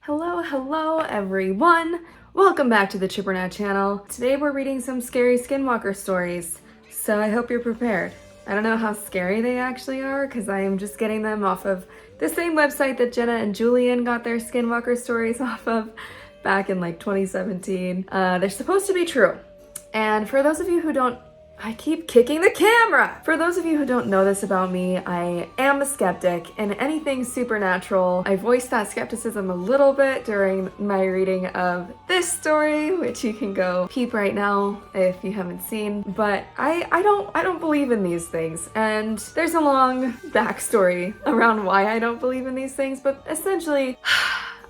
Hello everyone! Welcome back to the chippernat channel. Today we're reading some scary skinwalker stories, so I hope you're prepared. I don't know how scary they actually are because I am just getting them off of the same website that Jenna and Julian got their skinwalker stories off of back in like 2017. They're supposed to be true. And for those of you who don't I keep kicking the camera! For those of you who don't know this about me, I am a skeptic and anything supernatural. I voiced that skepticism a little bit during my reading of this story, which you can go peep right now if you haven't seen. But I don't believe in these things, and there's a long backstory around why I don't believe in these things, but essentially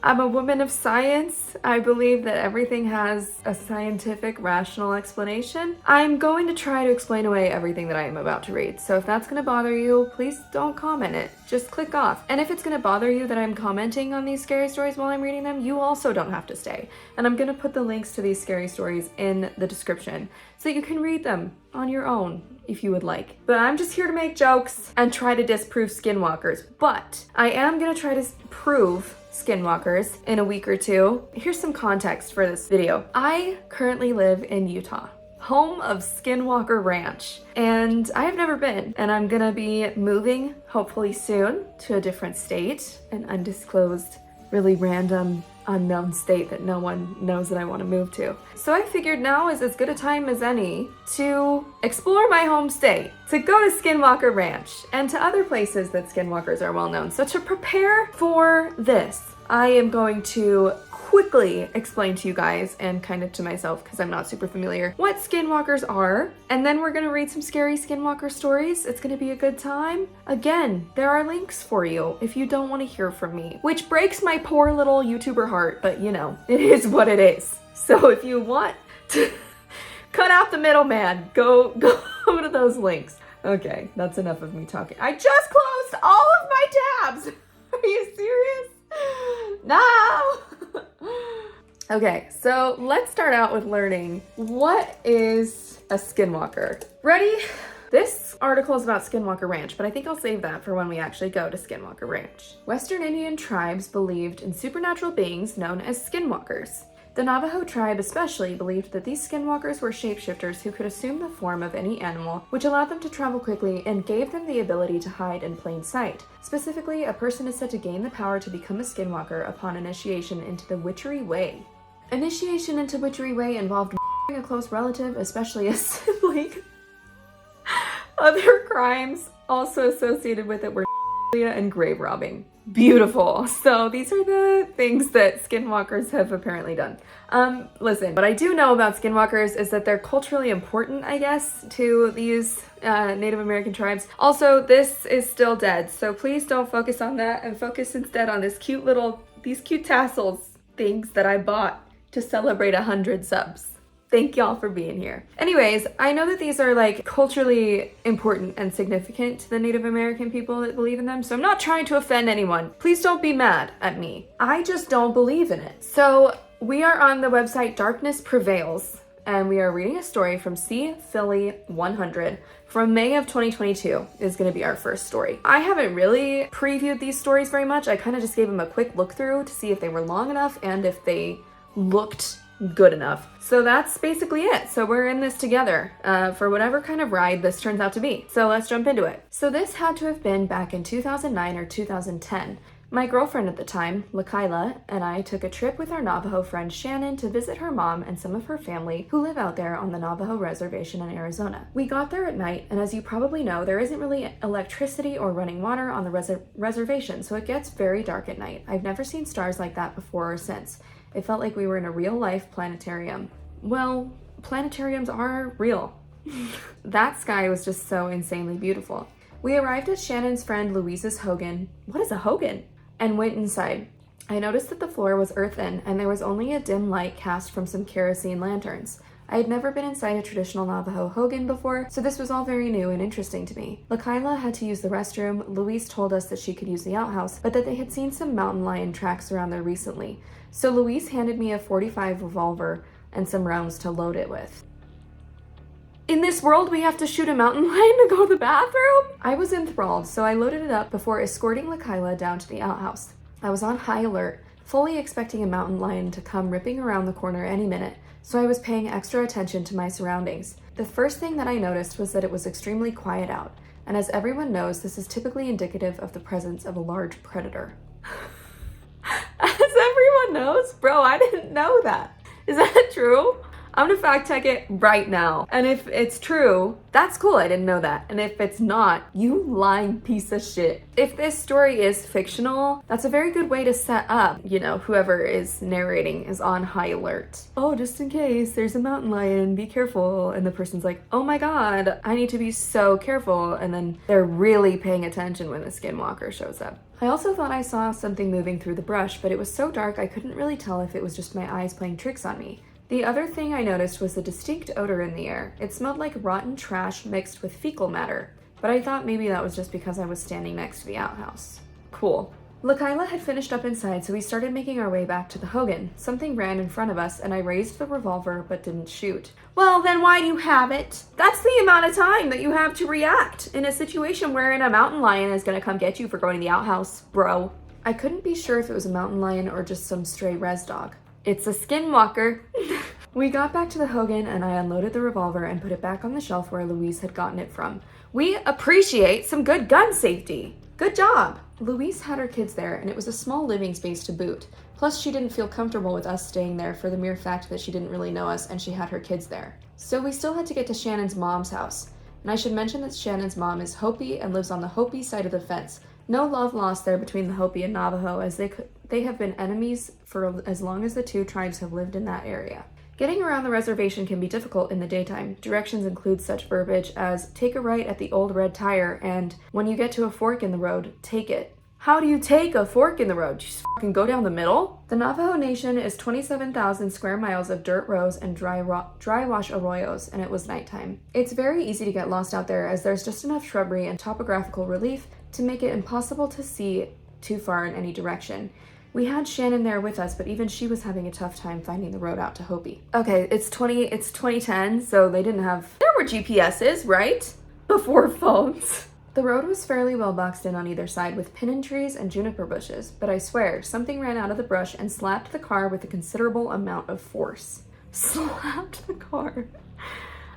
I'm a woman of science. I believe that everything has a scientific, rational explanation. I'm going to try to explain away everything that I am about to read. So if that's going to bother you, please don't comment it. Just click off. And if it's going to bother you that I'm commenting on these scary stories while I'm reading them, you also don't have to stay. And I'm going to put the links to these scary stories in the description so you can read them on your own if you would like. But I'm just here to make jokes and try to disprove skinwalkers. But I am going to try to prove skinwalkers in a week or two. Here's some context for this video. I currently live in Utah, home of Skinwalker Ranch, and I have never been, and I'm gonna be moving hopefully soon to a different state, an undisclosed, really random, unknown state that no one knows that I want to move to. So I figured now is as good a time as any to explore my home state, to go to Skinwalker Ranch and to other places that skinwalkers are well known. So to prepare for this, I am going to quickly explain to you guys and kind of to myself because I'm not super familiar what skinwalkers are, and then we're gonna read some scary skinwalker stories. It's gonna be a good time. Again, there are links for you if you don't want to hear from me, which breaks my poor little YouTuber heart, but you know, it is what it is. So if you want to cut out the middleman, go to those links. Okay, that's enough of me talking. I just closed all of my tabs. Are you serious? No! Okay, so let's start out with learning what is a skinwalker. Ready? This article is about Skinwalker Ranch, but I think I'll save that for when we actually go to Skinwalker Ranch. Western Indian tribes believed in supernatural beings known as skinwalkers. The Navajo tribe especially believed that these skinwalkers were shapeshifters who could assume the form of any animal, which allowed them to travel quickly and gave them the ability to hide in plain sight. Specifically, a person is said to gain the power to become a skinwalker upon initiation into the Witchery Way. Initiation into Witchery Way involved a close relative, especially a sibling. Other crimes also associated with it were and grave robbing. Beautiful. So these are the things that skinwalkers have apparently done. Listen, what I do know about skinwalkers is that they're culturally important, I guess, to these Native American tribes. Also, this is still dead, so please don't focus on that and focus instead on these cute tassels things that I bought to celebrate 100 subs. Thank y'all for being here. Anyways, I know that these are like culturally important and significant to the Native American people that believe in them, so I'm not trying to offend anyone. Please don't be mad at me. I just don't believe in it. So we are on the website Darkness Prevails, and we are reading a story from C. Philly 100 from May of 2022 is going to be our first story. I haven't really previewed these stories very much. I kind of just gave them a quick look through to see if they were long enough and if they looked good enough. So that's basically it. So we're in this together for whatever kind of ride this turns out to be. So let's jump into it. So this had to have been back in 2009 or 2010. My girlfriend at the time, Lakaila, and I took a trip with our Navajo friend Shannon to visit her mom and some of her family who live out there on the Navajo reservation in Arizona. We got there at night, and as you probably know, there isn't really electricity or running water on the reservation, so it gets very dark at night. I've never seen stars like that before or since. It felt like we were in a real-life planetarium. Well, planetariums are real. That sky was just so insanely beautiful. We arrived at Shannon's friend Louise's hogan. What is a hogan? And went inside. I noticed that the floor was earthen and there was only a dim light cast from some kerosene lanterns. I had never been inside a traditional Navajo hogan before, so this was all very new and interesting to me. Lakaila had to use the restroom. Louise told us that she could use the outhouse, but that they had seen some mountain lion tracks around there recently. So Louise handed me a .45 revolver and some rounds to load it with. In this world, we have to shoot a mountain lion to go to the bathroom? I was enthralled, so I loaded it up before escorting Lakaila down to the outhouse. I was on high alert, fully expecting a mountain lion to come ripping around the corner any minute, so I was paying extra attention to my surroundings. The first thing that I noticed was that it was extremely quiet out, and as everyone knows, this is typically indicative of the presence of a large predator. As everyone knows? Bro, I didn't know that. Is that true? I'm gonna fact check it right now. And if it's true, that's cool, I didn't know that. And if it's not, you lying piece of shit. If this story is fictional, that's a very good way to set up, whoever is narrating is on high alert. Oh, just in case, there's a mountain lion, be careful. And the person's like, oh my God, I need to be so careful. And then they're really paying attention when the skinwalker shows up. I also thought I saw something moving through the brush, but it was so dark I couldn't really tell if it was just my eyes playing tricks on me. The other thing I noticed was the distinct odor in the air. It smelled like rotten trash mixed with fecal matter, but I thought maybe that was just because I was standing next to the outhouse. Cool. Lakaila had finished up inside, so we started making our way back to the Hogan. Something ran in front of us, and I raised the revolver but didn't shoot. Well, then why do you have it? That's the amount of time that you have to react in a situation wherein a mountain lion is gonna come get you for going to the outhouse, bro. I couldn't be sure if it was a mountain lion or just some stray res dog. It's a skinwalker. We got back to the Hogan and I unloaded the revolver and put it back on the shelf where Louise had gotten it from. We appreciate some good gun safety. Good job. Louise had her kids there and it was a small living space to boot. Plus she didn't feel comfortable with us staying there for the mere fact that she didn't really know us and she had her kids there. So we still had to get to Shannon's mom's house. And I should mention that Shannon's mom is Hopi and lives on the Hopi side of the fence. No love lost there between the Hopi and Navajo, as they have been enemies for as long as the two tribes have lived in that area. Getting around the reservation can be difficult in the daytime. Directions include such verbiage as take a right at the old red tire and when you get to a fork in the road, take it. How do you take a fork in the road? You just fucking go down the middle? The Navajo Nation is 27,000 square miles of dirt rows and dry wash arroyos, and it was nighttime. It's very easy to get lost out there as there's just enough shrubbery and topographical relief to make it impossible to see too far in any direction. We had Shannon there with us, but even she was having a tough time finding the road out to Hopi. Okay, it's 2010, so there were GPSs, right? Before phones. The road was fairly well boxed in on either side with pinyon trees and juniper bushes, but I swear, something ran out of the brush and slapped the car with a considerable amount of force. Slapped the car.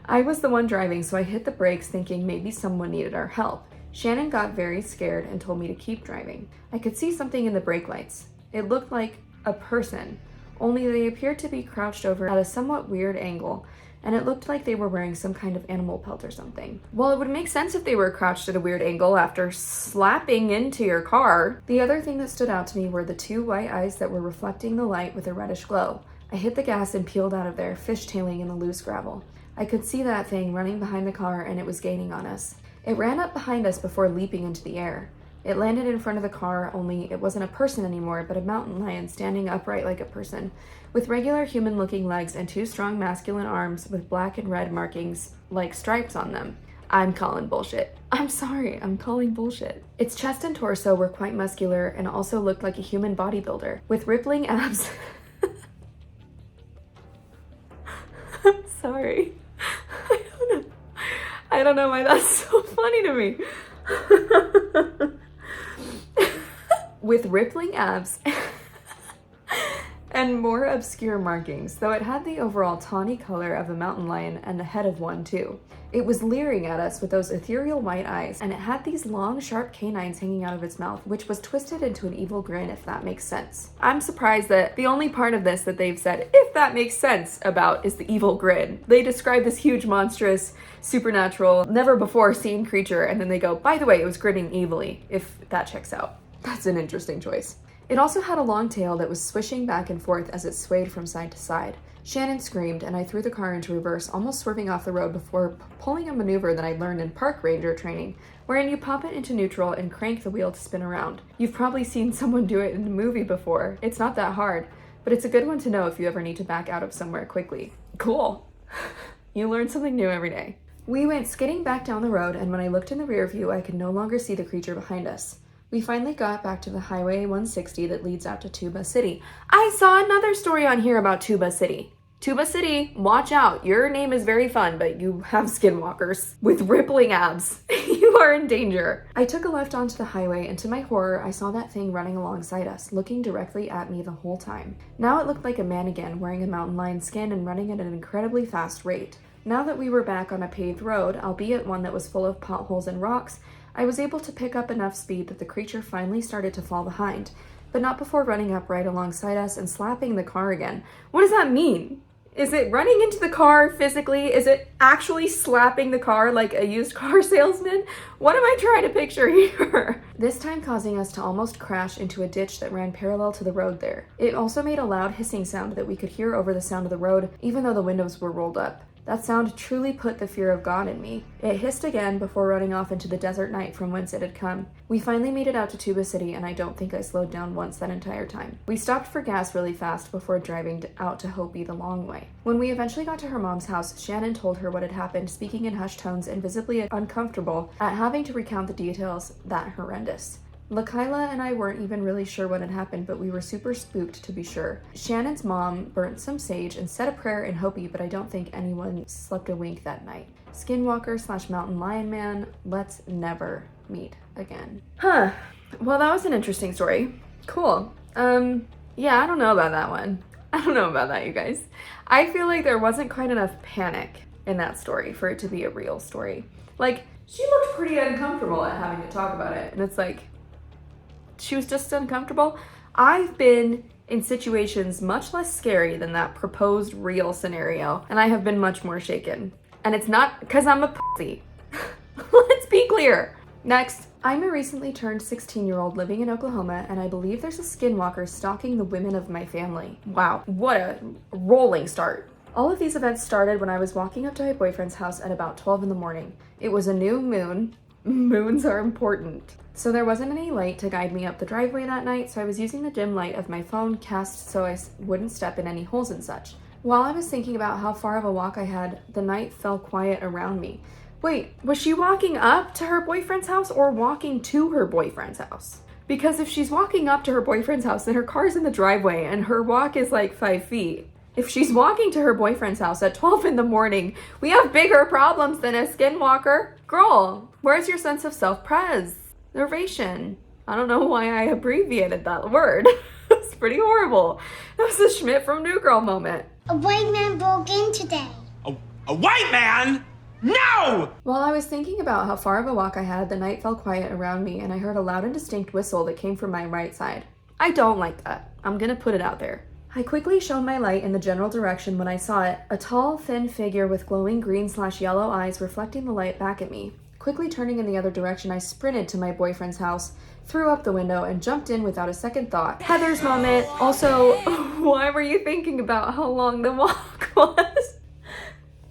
I was the one driving, so I hit the brakes thinking maybe someone needed our help. Shannon got very scared and told me to keep driving. I could see something in the brake lights. It looked like a person, only they appeared to be crouched over at a somewhat weird angle, and it looked like they were wearing some kind of animal pelt or something. Well, it would make sense if they were crouched at a weird angle after slapping into your car. The other thing that stood out to me were the two white eyes that were reflecting the light with a reddish glow. I hit the gas and peeled out of there, fishtailing in the loose gravel. I could see that thing running behind the car and it was gaining on us. It ran up behind us before leaping into the air. It landed in front of the car, only it wasn't a person anymore, but a mountain lion standing upright like a person, with regular human-looking legs and two strong masculine arms with black and red markings like stripes on them. I'm calling bullshit. I'm sorry, I'm calling bullshit. Its chest and torso were quite muscular and also looked like a human bodybuilder, with rippling abs. I'm sorry. I don't know why that's so funny to me. With rippling abs and more obscure markings, though it had the overall tawny color of a mountain lion and the head of one too. It was leering at us with those ethereal white eyes, and it had these long, sharp canines hanging out of its mouth, which was twisted into an evil grin, if that makes sense. I'm surprised that the only part of this that they've said, if that makes sense, about is the evil grin. They describe this huge, monstrous, supernatural, never before seen creature, and then they go, by the way, it was grinning evilly, if that checks out. That's an interesting choice. It also had a long tail that was swishing back and forth as it swayed from side to side. Shannon screamed, and I threw the car into reverse, almost swerving off the road before pulling a maneuver that I learned in park ranger training, wherein you pop it into neutral and crank the wheel to spin around. You've probably seen someone do it in a movie before. It's not that hard, but it's a good one to know if you ever need to back out of somewhere quickly. Cool. You learn something new every day. We went skidding back down the road, and when I looked in the rear view, I could no longer see the creature behind us. We finally got back to the Highway 160 that leads out to Tuba City. I saw another story on here about Tuba City. Tuba City, watch out. Your name is very fun, but you have skinwalkers with rippling abs. You are in danger. I took a left onto the highway, and to my horror, I saw that thing running alongside us, looking directly at me the whole time. Now it looked like a man again, wearing a mountain lion skin and running at an incredibly fast rate. Now that we were back on a paved road, albeit one that was full of potholes and rocks, I was able to pick up enough speed that the creature finally started to fall behind, but not before running up right alongside us and slapping the car again. What does that mean? Is it running into the car physically? Is it actually slapping the car like a used car salesman? What am I trying to picture here? This time causing us to almost crash into a ditch that ran parallel to the road there. It also made a loud hissing sound that we could hear over the sound of the road, even though the windows were rolled up. That sound truly put the fear of God in me. It hissed again before running off into the desert night from whence it had come. We finally made it out to Tuba City, and I don't think I slowed down once that entire time. We stopped for gas really fast before driving out to Hopi the long way. When we eventually got to her mom's house, Shannon told her what had happened, speaking in hushed tones and visibly uncomfortable at having to recount the details that horrendous. LaKayla and I weren't even really sure what had happened, but we were super spooked to be sure. Shannon's mom burnt some sage and said a prayer in Hopi, but I don't think anyone slept a wink that night. Skinwalker / mountain lion man, let's never meet again. Huh. Well, that was an interesting story. Cool. Yeah, I don't know about that one. I don't know about that, you guys. I feel like there wasn't quite enough panic in that story for it to be a real story. Like, she looked pretty uncomfortable at having to talk about it, and it's like, she was just uncomfortable. I've been in situations much less scary than that proposed real scenario, and I have been much more shaken. And it's not because I'm a pussy. Let's be clear. Next, I'm a recently turned 16-year-old living in Oklahoma, and I believe there's a skinwalker stalking the women of my family. Wow, what a rolling start. All of these events started when I was walking up to my boyfriend's house at about 12 in the morning. It was a new moon. Moons are important. So there wasn't any light to guide me up the driveway that night, so I was using the dim light of my phone cast so I wouldn't step in any holes and such. While I was thinking about how far of a walk I had, the night fell quiet around me. Wait, was she walking up to her boyfriend's house or walking to her boyfriend's house? Because if she's walking up to her boyfriend's house, then her car's in the driveway and her walk is like 5 feet. If she's walking to her boyfriend's house at 12 in the morning, we have bigger problems than a skinwalker. Girl, where's your sense of self-preservation? I don't know why I abbreviated that word. It's pretty horrible. That was a Schmidt from New Girl moment. A white man broke in today. A white man? No! While I was thinking about how far of a walk I had, the night fell quiet around me and I heard a loud and distinct whistle that came from my right side. I don't like that. I'm gonna put it out there. I quickly shone my light in the general direction when I saw it, a tall, thin figure with glowing green/yellow eyes reflecting the light back at me. Quickly turning in the other direction, I sprinted to my boyfriend's house, threw up the window, and jumped in without a second thought. Heather's moment. Also, why were you thinking about how long the walk was?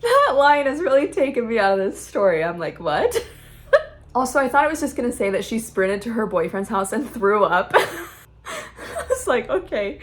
That line has really taken me out of this story. I'm like, what? Also, I thought it was just gonna say that she sprinted to her boyfriend's house and threw up. I was like, okay.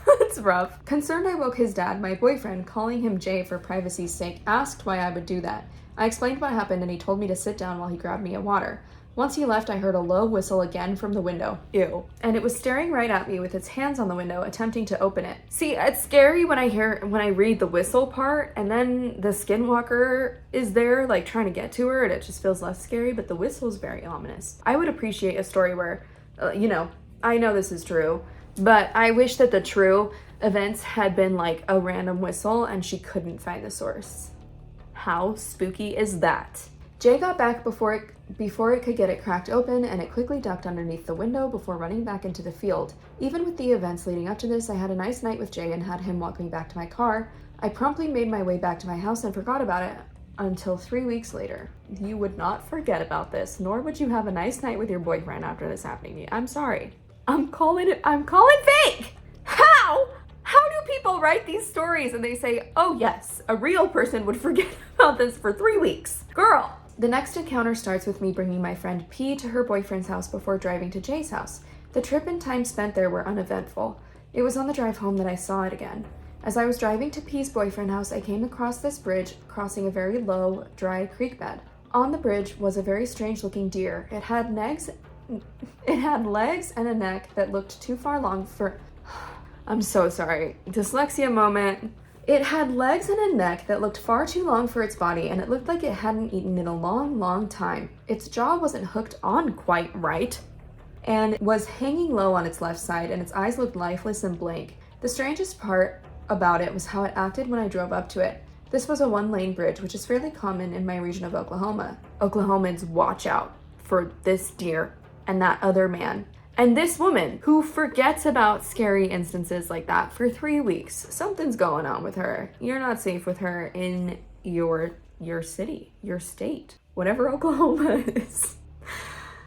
That's rough. Concerned, I woke his dad, my boyfriend, calling him Jay for privacy's sake, asked why I would do that. I explained what happened and he told me to sit down while he grabbed me a water. Once he left, I heard a low whistle again from the window. Ew. And it was staring right at me with its hands on the window, attempting to open it. See, it's scary when I read the whistle part and then the skinwalker is there, like trying to get to her, and it just feels less scary, but the whistle is very ominous. I would appreciate a story where, I know this is true, but I wish that the true events had been like a random whistle and she couldn't find the source. How spooky is that? Jay got back before it could get it cracked open, and it quickly ducked underneath the window before running back into the field. Even with the events leading up to this, I had a nice night with Jay and had him walk me back to my car. I promptly made my way back to my house and forgot about it until 3 weeks later. You would not forget about this, nor would you have a nice night with your boyfriend after this happening to you. I'm sorry. I'm calling fake! How do people write these stories and they say, oh yes, a real person would forget about this for 3 weeks? Girl! The next encounter starts with me bringing my friend P to her boyfriend's house before driving to Jay's house. The trip and time spent there were uneventful. It was on the drive home that I saw it again. As I was driving to P's boyfriend's house, I came across this bridge crossing a very low, dry creek bed. On the bridge was a very strange-looking deer. It had legs and a neck that looked too far long for... I'm so sorry. Dyslexia moment. It had legs and a neck that looked far too long for its body, and it looked like it hadn't eaten in a long, long time. Its jaw wasn't hooked on quite right, and was hanging low on its left side, and its eyes looked lifeless and blank. The strangest part about it was how it acted when I drove up to it. This was a one-lane bridge, which is fairly common in my region of Oklahoma. Oklahomans, watch out for this deer and that other man. And this woman who forgets about scary instances like that for 3 weeks. Something's going on with her. You're not safe with her in your city, your state, whatever Oklahoma is.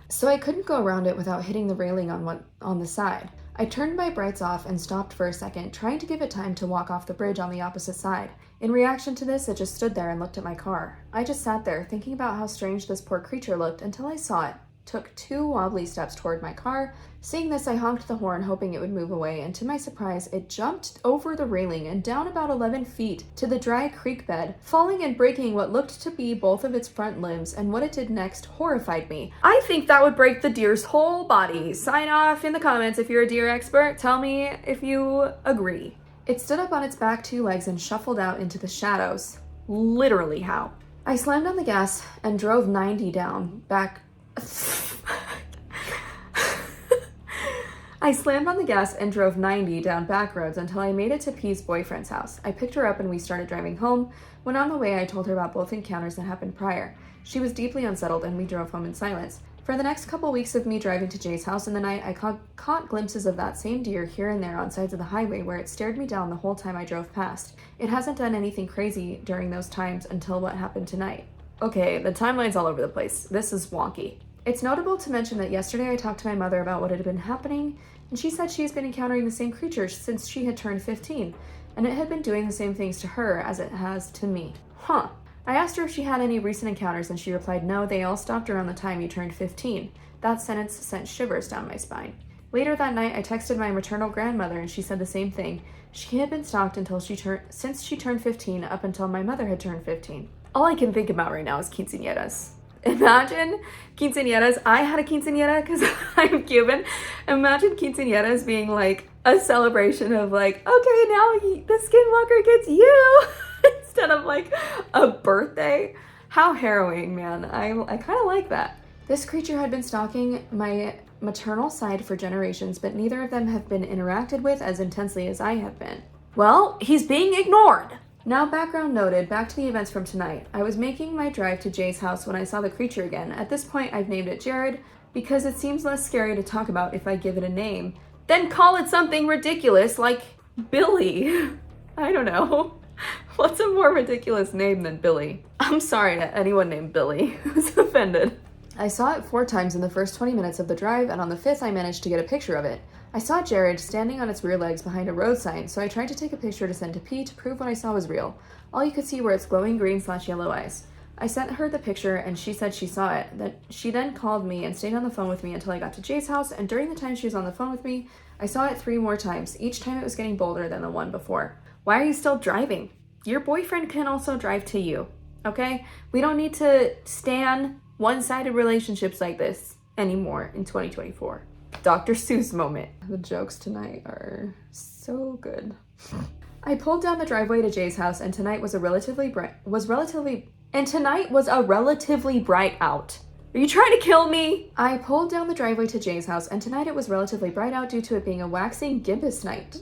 So I couldn't go around it without hitting the railing on the side. I turned my brights off and stopped for a second, trying to give it time to walk off the bridge on the opposite side. In reaction to this, it just stood there and looked at my car. I just sat there, thinking about how strange this poor creature looked until I saw it took 2 wobbly steps toward my car. Seeing this, I honked the horn, hoping it would move away, and to my surprise, it jumped over the railing and down about 11 feet to the dry creek bed, falling and breaking what looked to be both of its front limbs, and what it did next horrified me. I think that would break the deer's whole body. Sign off in the comments if you're a deer expert. Tell me if you agree. It stood up on its back 2 legs and shuffled out into the shadows. Literally how? I slammed on the gas and drove 90 down back I slammed on the gas and drove 90 down back roads until I made it to P's boyfriend's house. I picked her up and we started driving home. When on the way, I told her about both encounters that happened prior. She was deeply unsettled and we drove home in silence. For the next couple weeks of me driving to Jay's house in the night, I caught glimpses of that same deer here and there on sides of the highway where it stared me down the whole time I drove past. It hasn't done anything crazy during those times until what happened tonight. Okay, the timeline's all over the place. This is wonky. It's notable to mention that yesterday I talked to my mother about what had been happening, and she said she has been encountering the same creature since she had turned 15, and it had been doing the same things to her as it has to me. Huh. I asked her if she had any recent encounters, and she replied, no, they all stopped around the time you turned 15. That sentence sent shivers down my spine. Later that night, I texted my maternal grandmother, and she said the same thing. She had been stalked since she turned 15 up until my mother had turned 15. All I can think about right now is quinceañeras. Imagine quinceañeras. I had a quinceañera because I'm Cuban. Imagine quinceañeras being like a celebration of like, okay, now the skinwalker gets you instead of like a birthday. How harrowing, man. I kind of like that. This creature had been stalking my maternal side for generations, but neither of them have been interacted with as intensely as I have been. Well, he's being ignored. Now, background noted, back to the events from tonight. I was making my drive to Jay's house when I saw the creature again. At this point, I've named it Jared because it seems less scary to talk about if I give it a name. Then call it something ridiculous like Billy. I don't know. What's a more ridiculous name than Billy? I'm sorry to anyone named Billy who's offended. I saw it 4 times in the first 20 minutes of the drive, and on the 5th I managed to get a picture of it. I saw Jared standing on its rear legs behind a road sign, so I tried to take a picture to send to P to prove what I saw was real. All you could see were its glowing green/yellow eyes. I sent her the picture and she said she saw it. She then called me and stayed on the phone with me until I got to Jay's house, and during the time she was on the phone with me, I saw it 3 more times. Each time it was getting bolder than the one before. Why are you still driving? Your boyfriend can also drive to you, okay? We don't need to stan one-sided relationships like this anymore in 2024. Dr. Seuss moment. The jokes tonight are so good. I pulled down the driveway to Jay's house, and tonight was relatively bright out. Are you trying to kill me? I pulled down the driveway to Jay's house, and tonight it was relatively bright out due to it being a waxing gibbous night.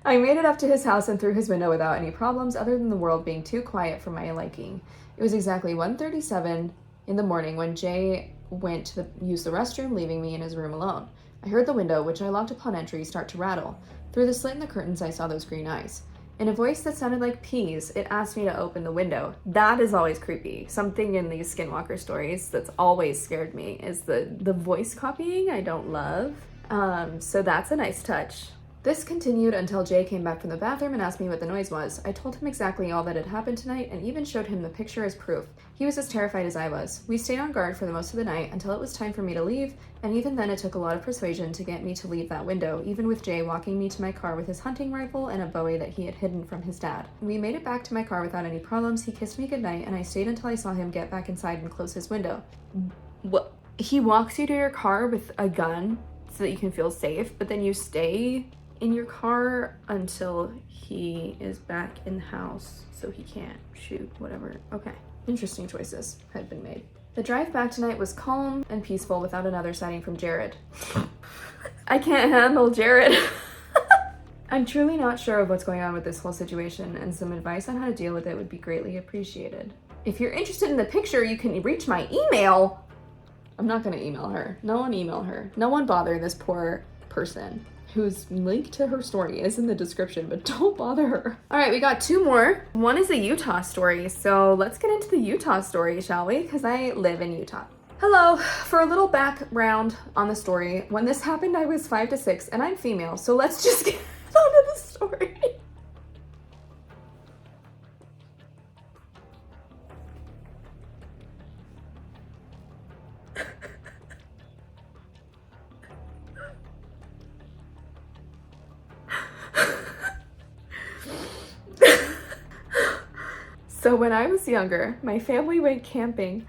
I made it up to his house and through his window without any problems other than the world being too quiet for my liking. It was exactly 1:37 in the morning when Jay went to use the restroom, leaving me in his room alone. I heard the window, which I locked upon entry, start to rattle. Through the slit in the curtains, I saw those green eyes. In a voice that sounded like P's, it asked me to open the window. That is always creepy. Something in these skinwalker stories that's always scared me is the voice copying I don't love. So that's a nice touch. This continued until Jay came back from the bathroom and asked me what the noise was. I told him exactly all that had happened tonight and even showed him the picture as proof. He was as terrified as I was. We stayed on guard for the most of the night until it was time for me to leave, and even then it took a lot of persuasion to get me to leave that window, even with Jay walking me to my car with his hunting rifle and a Bowie that he had hidden from his dad. We made it back to my car without any problems. He kissed me goodnight, and I stayed until I saw him get back inside and close his window. What? He walks you to your car with a gun so that you can feel safe, but then you stay in your car until he is back in the house so he can't shoot whatever. Okay, interesting choices had been made. The drive back tonight was calm and peaceful without another sighting from Jared. I can't handle Jared. I'm truly not sure of what's going on with this whole situation, and some advice on how to deal with it would be greatly appreciated. If you're interested in the picture, you can reach my email. I'm not gonna email her. No one email her. No one bother this poor person whose link to her story is in the description, but don't bother her. All right, we got 2 more. One is a Utah story, so let's get into the Utah story, shall we? Because I live in Utah. Hello, for a little background on the story, when this happened, I was 5 to 6, and I'm female, so let's just get onto the story. So when I was younger, my family went camping.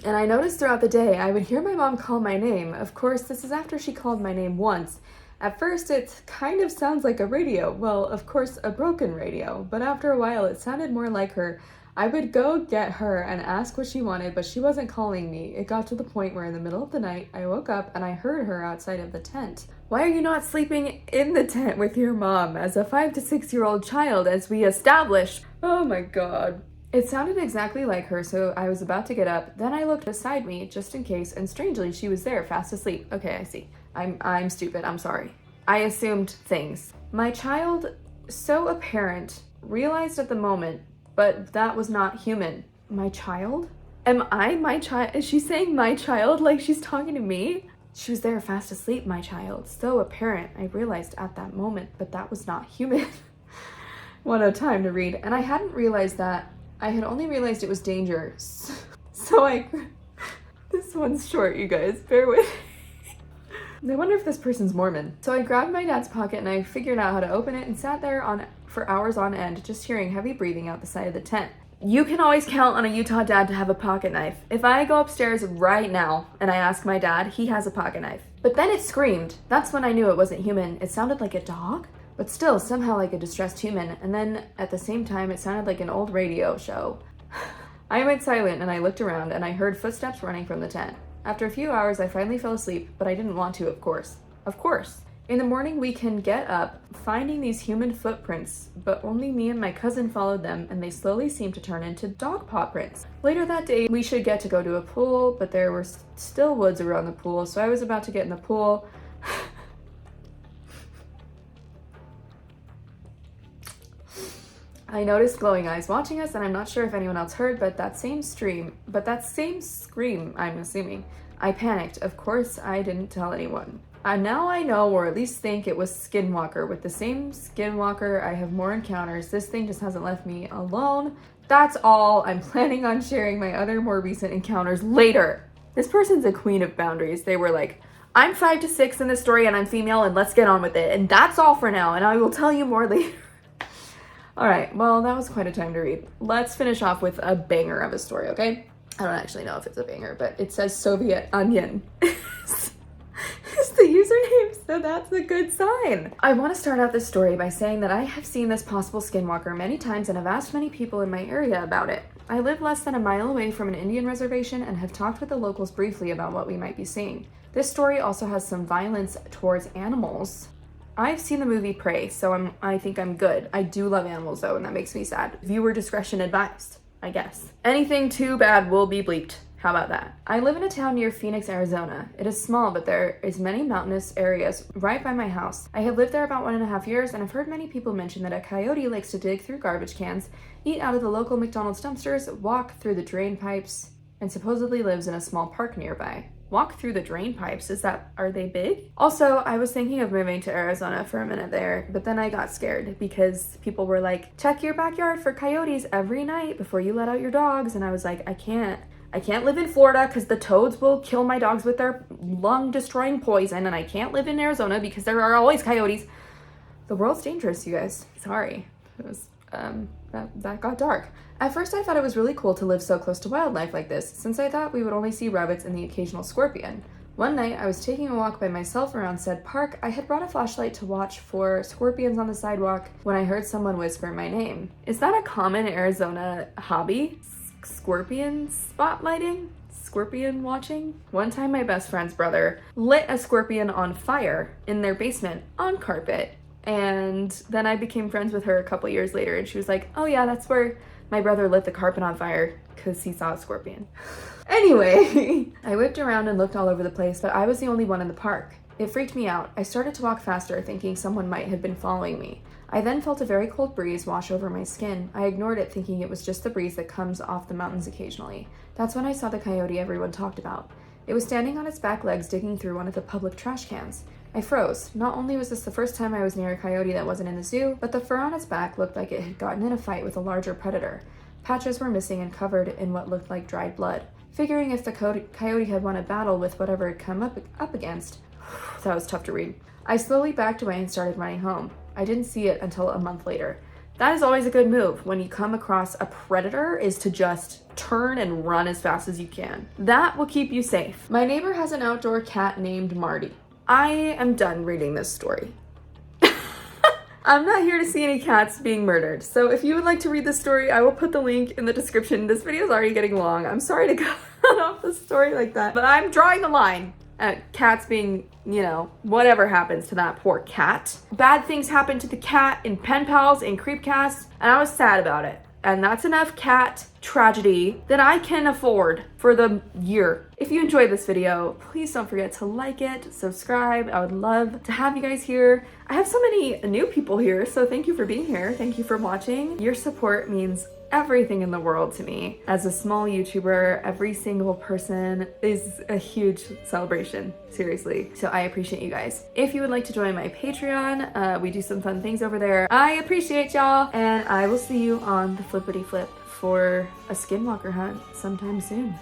And I noticed throughout the day, I would hear my mom call my name. Of course, this is after she called my name once. At first, it kind of sounds like a radio. Well, of course, a broken radio. But after a while, it sounded more like her. I would go get her and ask what she wanted, but she wasn't calling me. It got to the point where in the middle of the night, I woke up and I heard her outside of the tent. Why are you not sleeping in the tent with your mom as a 5 to 6-year-old child, as we established? Oh my God. It sounded exactly like her, so I was about to get up. Then I looked beside me, just in case, and strangely, she was there, fast asleep. Okay, I see. I'm stupid. I'm sorry. I assumed things. My child, so apparent, realized at the moment, but that was not human. My child? Am I my child? Is she saying my child like she's talking to me? She was there fast asleep, my child. So apparent, I realized at that moment, but that was not human. What a time to read. And I hadn't realized that. I had only realized it was danger. So this one's short, you guys. Bear with me. I wonder if this person's Mormon. So I grabbed my dad's pocket and I figured out how to open it and sat there for hours on end, just hearing heavy breathing out the side of the tent. You can always count on a Utah dad to have a pocket knife. If I go upstairs right now and I ask my dad, he has a pocket knife. But then it screamed. That's when I knew it wasn't human. It sounded like a dog, but still somehow like a distressed human. And then at the same time, it sounded like an old radio show. I went silent and I looked around and I heard footsteps running from the tent. After a few hours, I finally fell asleep, but I didn't want to, of course. Of course. In the morning, we can get up, finding these human footprints, but only me and my cousin followed them, and they slowly seemed to turn into dog paw prints. Later that day, we should get to go to a pool, but there were still woods around the pool, so I was about to get in the pool. I noticed glowing eyes watching us, and I'm not sure if anyone else heard, but that same scream, I'm assuming. I panicked. Of course, I didn't tell anyone. Now I know, or at least think, it was Skinwalker. With the same Skinwalker, I have more encounters. This thing just hasn't left me alone. That's all. I'm planning on sharing my other more recent encounters later. This person's a queen of boundaries. They were like, I'm 5 to 6 in this story and I'm female and let's get on with it. And that's all for now, and I will tell you more later. All right, well, that was quite a time to read. Let's finish off with a banger of a story, okay? I don't actually know if it's a banger, but it says Soviet Onion. It's the username, so that's a good sign. I want to start out this story by saying that I have seen this possible skinwalker many times and have asked many people in my area about it. I live less than a mile away from an Indian reservation and have talked with the locals briefly about what we might be seeing. This story also has some violence towards animals. I've seen the movie Prey, so I think I'm good. I do love animals though, and that makes me sad. Viewer discretion advised, I guess. Anything too bad will be bleeped. How about that? I live in a town near Phoenix, Arizona. It is small, but there is many mountainous areas right by my house. I have lived there about 1.5 years, and I've heard many people mention that a coyote likes to dig through garbage cans, eat out of the local McDonald's dumpsters, walk through the drain pipes, and supposedly lives in a small park nearby. Walk through the drain pipes? Are they big? Also, I was thinking of moving to Arizona for a minute there, but then I got scared because people were like, check your backyard for coyotes every night before you let out your dogs. And I was like, I can't live in Florida because the toads will kill my dogs with their lung-destroying poison, and I can't live in Arizona because there are always coyotes. The world's dangerous, you guys. Sorry. It was, that got dark. At first, I thought it was really cool to live so close to wildlife like this, since I thought we would only see rabbits and the occasional scorpion. One night, I was taking a walk by myself around said park. I had brought a flashlight to watch for scorpions on the sidewalk when I heard someone whisper my name. Is that a common Arizona hobby? Scorpion spotlighting? Scorpion watching? One time my best friend's brother lit a scorpion on fire in their basement on carpet. And then I became friends with her a couple years later, and she was like, oh yeah, that's where my brother lit the carpet on fire because he saw a scorpion. Anyway, I whipped around and looked all over the place, but I was the only one in the park. It freaked me out. I started to walk faster, thinking someone might have been following me. I then felt a very cold breeze wash over my skin. I ignored it, thinking it was just the breeze that comes off the mountains occasionally. That's when I saw the coyote everyone talked about. It was standing on its back legs, digging through one of the public trash cans. I froze. Not only was this the first time I was near a coyote that wasn't in the zoo, but the fur on its back looked like it had gotten in a fight with a larger predator. Patches were missing and covered in what looked like dried blood. Figuring if the coyote had won a battle with whatever it come up against. That was tough to read. I slowly backed away and started running home. I didn't see it until a month later. That is always a good move when you come across a predator, is to just turn and run as fast as you can. That will keep you safe. My neighbor has an outdoor cat named Marty. I am done reading this story. I'm not here to see any cats being murdered. So if you would like to read this story, I will put the link in the description. This video is already getting long. I'm sorry to cut off the story like that, but I'm drawing the line at cats being, you know, whatever happens to that poor cat. Bad things happen to the cat in Pen Pals, in Creepcast, and I was sad about it. And that's enough cat tragedy that I can afford for the year. If you enjoyed this video, please don't forget to like it, subscribe. I would love to have you guys here. I have so many new people here, so thank you for being here. Thank you for watching. Your support means everything in the world to me. As a small YouTuber, every single person is a huge celebration, seriously. So I appreciate you guys. If you would like to join my Patreon, we do some fun things over there. I appreciate y'all, and I will see you on the flippity flip for a skinwalker hunt sometime soon.